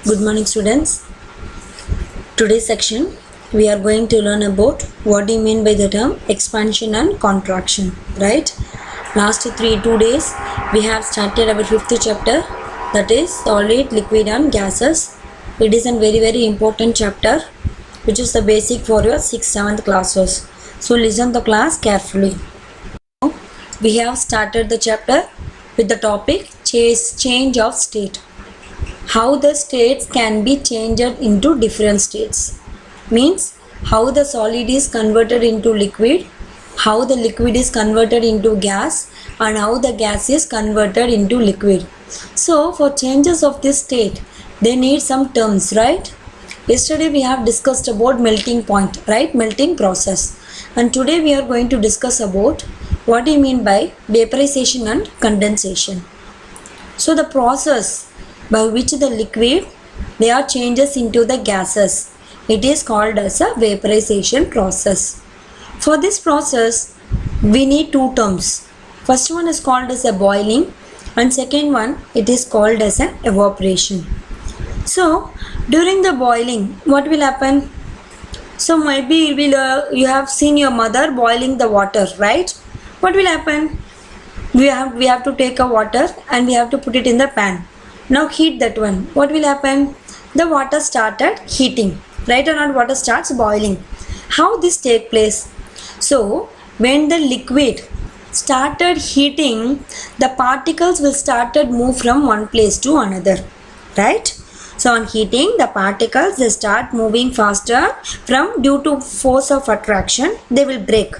Good morning, students. Today's section we are going to learn about what do you mean by the term expansion and contraction, right? Last 2 days we have started our 5th chapter, that is solid, liquid and gases. It is a very important chapter which is the basic for your 6th 7th classes. So listen the class carefully. We have started the chapter with the topic change of state. How the states can be changed into different states, means how the solid is converted into liquid, how the liquid is converted into gas, and how the gas is converted into liquid. So for changes of this state they need some terms, right? Yesterday we have discussed about melting point, right? Melting process. And today we are going to discuss about what do you mean by vaporization and condensation. So the process by which the liquid they are changes into the gases, it is called as a vaporization process. For this process we need two terms. First one is called as a boiling and second one it is called as an evaporation. So during the boiling what will happen? So maybe you have seen your mother boiling the water, right? What will happen? We have to take a water and we have to put it in the pan. Now heat that one. What will happen? The water started heating, right or not? Water starts boiling. How this take place? So when the liquid started heating, the particles will started move from one place to another, right? So on heating, the particles they start moving faster from due to force of attraction, they will break.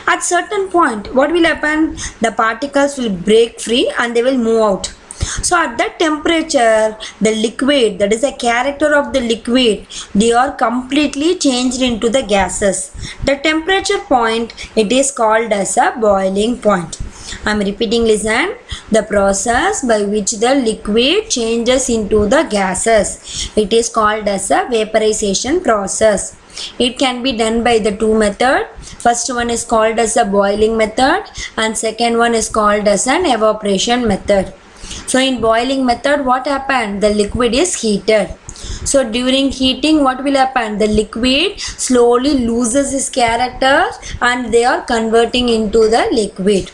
At certain point, what will happen? The particles will break free and they will move out. So at that temperature, the liquid, that is the character of the liquid, they are completely changed into the gases. The temperature point, it is called as a boiling point. I am repeating, listen. The process by which the liquid changes into the gases, it is called as a vaporization process. It can be done by the two methods. First one is called as a boiling method and second one is called as an evaporation method. So in boiling method what happened? The liquid is heated. So during heating what will happen? The liquid slowly loses its character and they are converting into the liquid.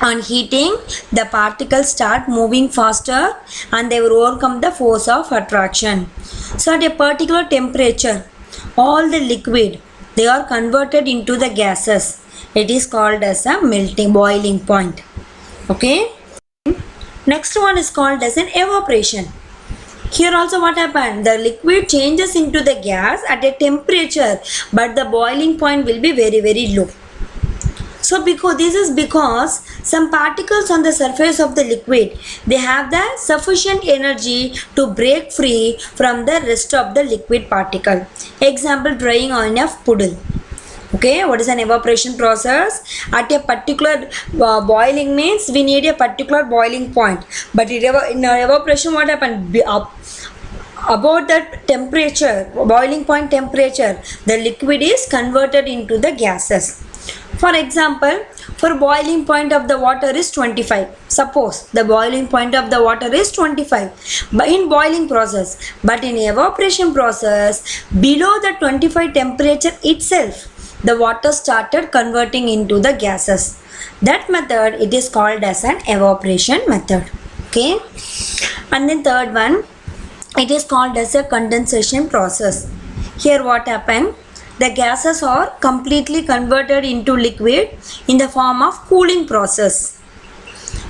On heating, the particles start moving faster and they will overcome the force of attraction. So at a particular temperature, all the liquid, they are converted into the gases. It is called as a melting boiling point. Okay. Next one is called as an evaporation. Here also what happened? The liquid changes into the gas at a temperature, but the boiling point will be very low. So this is because some particles on the surface of the liquid, they have the sufficient energy to break free from the rest of the liquid particle. Example, drying on a puddle. Okay, what is an evaporation process? At a particular boiling means we need a particular boiling point. But in evaporation what happened? About that temperature, boiling point temperature, the liquid is converted into the gases. For example, for boiling point of the water is 25. Suppose the boiling point of the water is 25 but in boiling process. But in evaporation process, below the 25 temperature itself, the water started converting into the gases. That method, it is called as an evaporation method. Okay. And then third one, it is called as a condensation process. Here what happened? The gases are completely converted into liquid in the form of cooling process.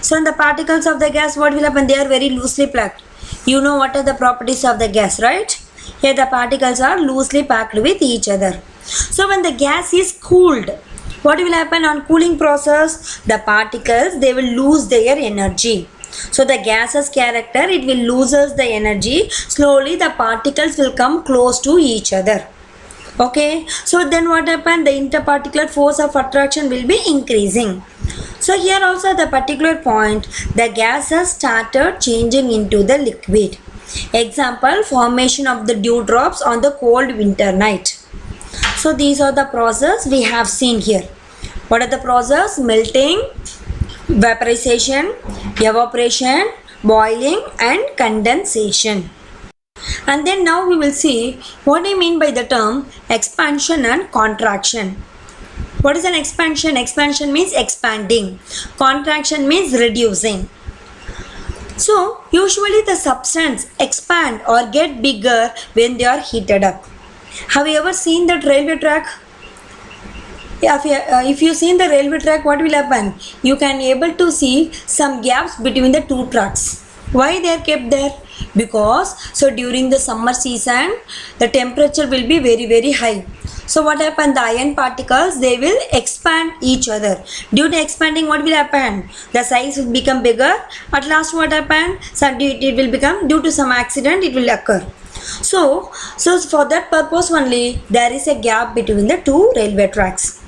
So in the particles of the gas, what will happen? They are very loosely packed. You know what are the properties of the gas, right? Here the particles are loosely packed with each other. So when the gas is cooled, what will happen on cooling process? The particles, they will lose their energy. So the gas's character, it will loses the energy. Slowly the particles will come close to each other. Okay, so then what happened? The interparticular force of attraction will be increasing. So here also the particular point, the gases started changing into the liquid. Example, formation of the dewdrops on the cold winter night. So these are the process we have seen here. What are the process? Melting, vaporization, evaporation, boiling and condensation. And then now we will see what I mean by the term expansion and contraction. What is an expansion? Expansion means expanding. Contraction means reducing. So usually the substance expand or get bigger when they are heated up. Have you ever seen that railway track? If you see in the railway track, what will happen? You can able to see some gaps between the two tracks. Why they are kept there? Because so during the summer season, the temperature will be very high. So what happen? The iron particles, they will expand each other. Due to expanding, what will happen? The size will become bigger. At last, what happen? It will become, due to some accident, it will occur. So for that purpose only, there is a gap between the two railway tracks.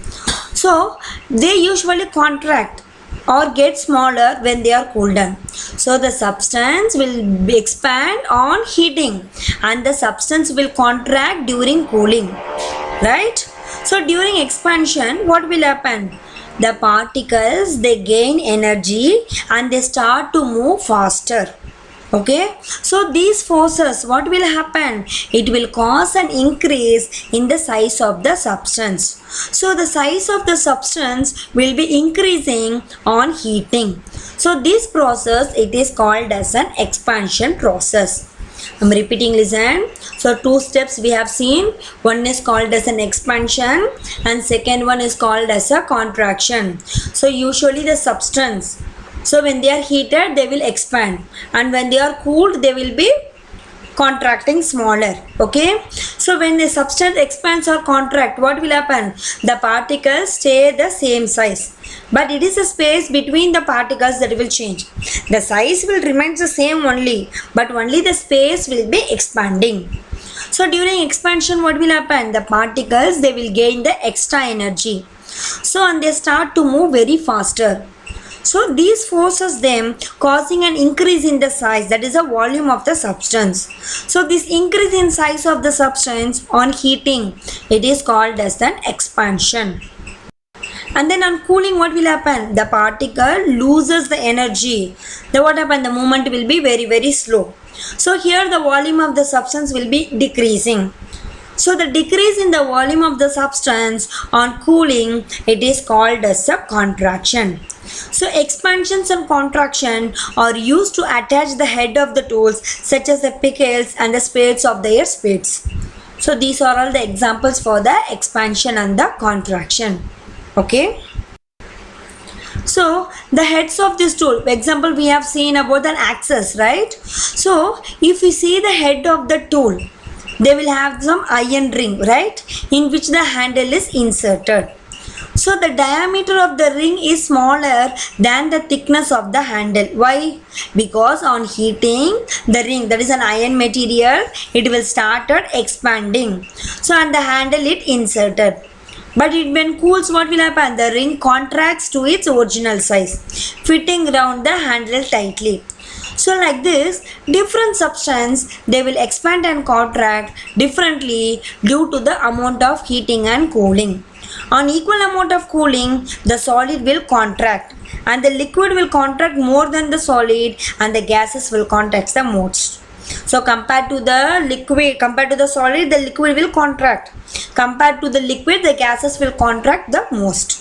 So they usually contract or get smaller when they are cooled down. So the substance will expand on heating and the substance will contract during cooling, right? So during expansion, what will happen? The particles, they gain energy and they start to move faster. Okay, so these forces, what will happen? It will cause an increase in the size of the substance. So the size of the substance will be increasing on heating. So this process, it is called as an expansion process. I'm repeating, listen. So two steps we have seen. One is called as an expansion and second one is called as a contraction. So usually the substance, so when they are heated, they will expand, and when they are cooled, they will be contracting smaller. Okay, so when the substance expands or contract, what will happen? The particles stay the same size, but it is a space between the particles that will change. The size will remain the same only, but only the space will be expanding. So during expansion, what will happen? The particles, they will gain the extra energy. So and they start to move very faster. So these forces them, causing an increase in the size, that is the volume of the substance. So this increase in size of the substance on heating, it is called as an expansion. And then on cooling, what will happen? The particle loses the energy. Then what happen? The movement will be very slow. So here the volume of the substance will be decreasing. So the decrease in the volume of the substance on cooling, it is called as a contraction. So expansions and contraction are used to attach the head of the tools such as the pickles and the spades of the air spades. So these are all the examples for the expansion and the contraction. Okay. So the heads of this tool, example we have seen about an axis, right? So if we see the head of the tool, they will have some iron ring, right, in which the handle is inserted. So the diameter of the ring is smaller than the thickness of the handle. Why? Because on heating, the ring, that is an iron material, it will start expanding. So and the handle it inserted. But when cools, what will happen? The ring contracts to its original size, fitting around the handle tightly. So like this, different substance, they will expand and contract differently due to the amount of heating and cooling. On equal amount of cooling, the solid will contract and the liquid will contract more than the solid and the gases will contract the most. So compared to the liquid, compared to the solid, the liquid will contract. Compared to the liquid, the gases will contract the most.